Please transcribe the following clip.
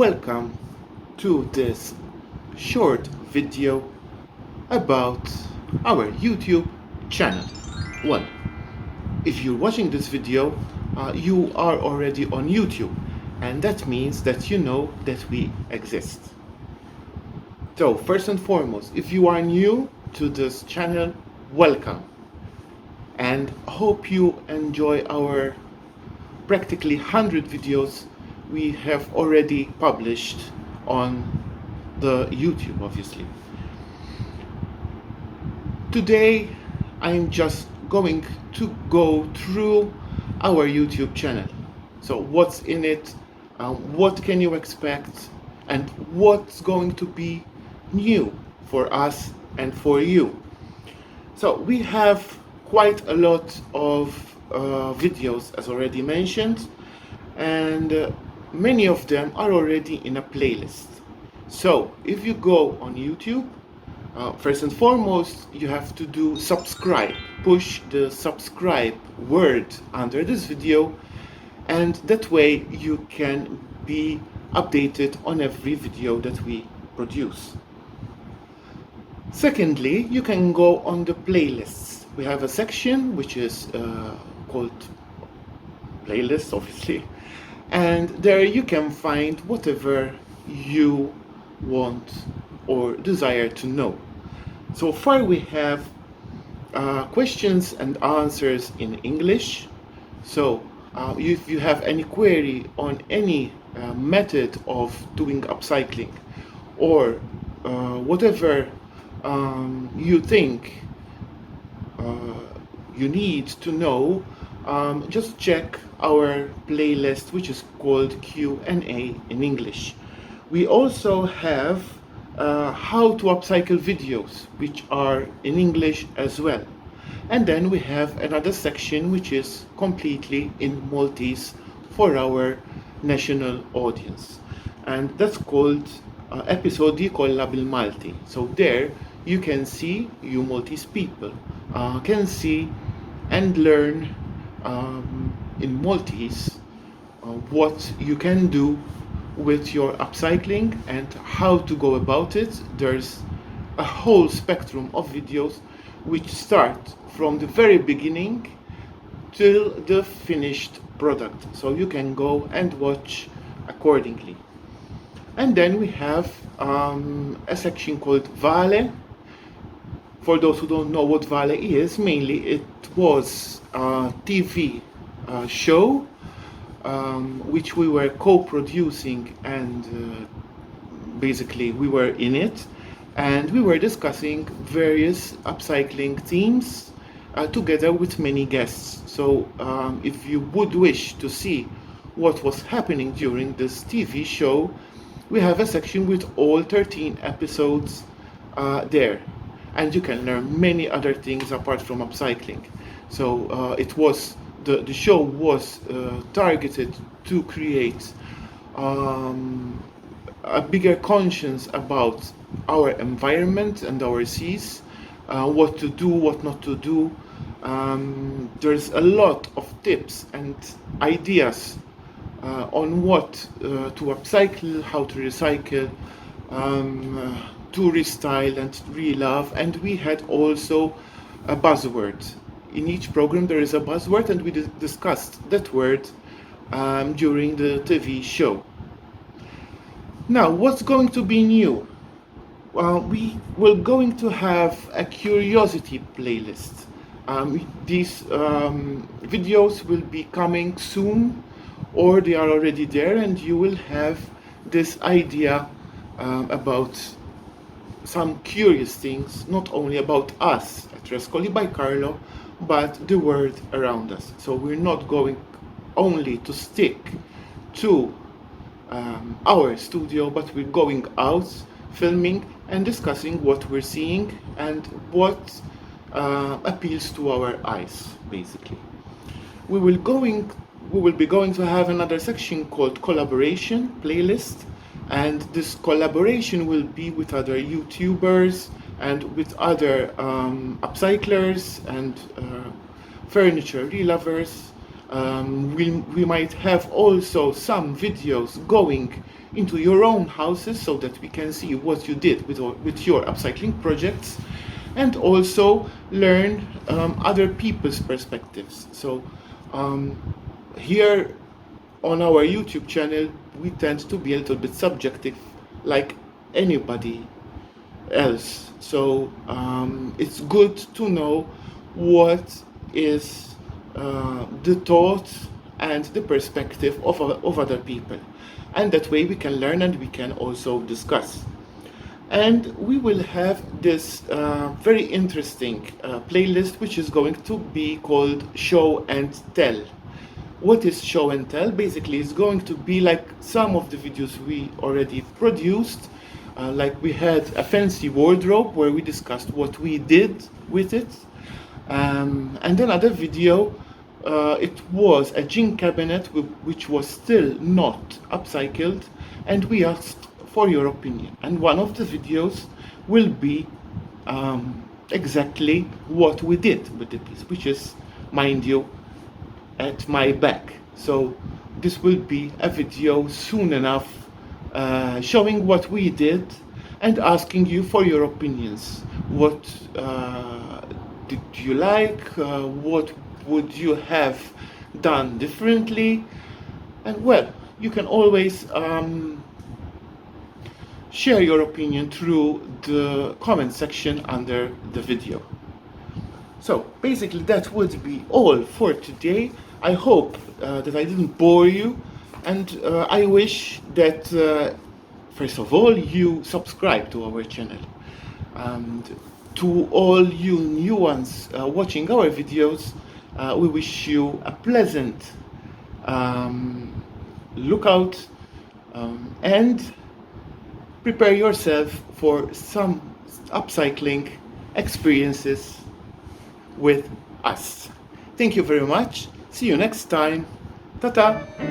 welcome to this short video about our YouTube channel. Well, if you're watching this video, you are already on YouTube, and that means that you know that we exist. So first and foremost, if you are new to this channel, welcome, and hope you enjoy our practically 100 videos we have already published on the YouTube, obviously. Today I'm just going to go through our YouTube channel. So what's in it, what can you expect, and what's going to be new for us and for you. So we have quite a lot of videos, as already mentioned, and many of them are already in a playlist. So if you go on YouTube, first and foremost you have to do subscribe. Push the subscribe word under this video, and that way you can be updated on every video that we produce. Secondly, you can go on the playlists. We have a section which is called playlists, obviously, and there you can find whatever you want or desire to know. So far we have questions and answers in English. So if you have any query on any method of doing upcycling, or whatever you think you need to know, just check our playlist, which is called Q&A in English. We also have how to upcycle videos, which are in English as well. And then we have another section which is completely in Maltese for our national audience, and that's called episodi kollha bil-Malti. So there you can see, you Maltese people can see and learn in Maltese what you can do with your upcycling and how to go about it. There's a whole spectrum of videos which start from the very beginning till the finished product, so you can go and watch accordingly. And then we have a section called Vale. For those who don't know what Vale is, mainly it was a TV show which we were co-producing, and basically we were in it, and we were discussing various upcycling themes together with many guests. So if you would wish to see what was happening during this TV show, we have a section with all 13 episodes there, and you can learn many other things apart from upcycling. So the show was targeted to create a bigger conscience about our environment and our seas, what to do, what not to do. There's a lot of tips and ideas on what to upcycle, how to recycle, to restyle and relove. And we had also a buzzword. In each program there is a buzzword, and we discussed that word during the TV show. Now, what's going to be new? We will going to have a curiosity playlist. These videos will be coming soon, or they are already there, and you will have this idea about some curious things, not only about us at RescoliByCarlo, but the world around us. So we're not going only to stick to our studio, but we're going out, filming and discussing what we're seeing and what appeals to our eyes, basically. We will be going to have another section called collaboration playlist, and this collaboration will be with other YouTubers and with other upcyclers and furniture relovers. We might have also some videos going into your own houses so that we can see what you did with your upcycling projects, and also learn other people's perspectives. So here on our YouTube channel, we tend to be a little bit subjective, like anybody else. So it's good to know what is the thought and the perspective of other people, and that way we can learn and we can also discuss. And we will have this very interesting playlist, which is going to be called Show and Tell. What is Show and Tell? Basically, it's going to be like some of the videos we already produced. Like we had a fancy wardrobe where we discussed what we did with it. And another video, it was a gin cabinet which was still not upcycled, and we asked for your opinion. And one of the videos will be exactly what we did with the piece, which is, mind you, at my back. So this will be a video soon enough showing what we did and asking you for your opinions. What did you like? What would you have done differently? And well, you can always share your opinion through the comment section under the video. So basically that would be all for today. I hope that I didn't bore you, and I wish that first of all you subscribe to our channel. And to all you new ones watching our videos, we wish you a pleasant lookout, and prepare yourself for some upcycling experiences with us. Thank you very much. See you next time. Ta-ta.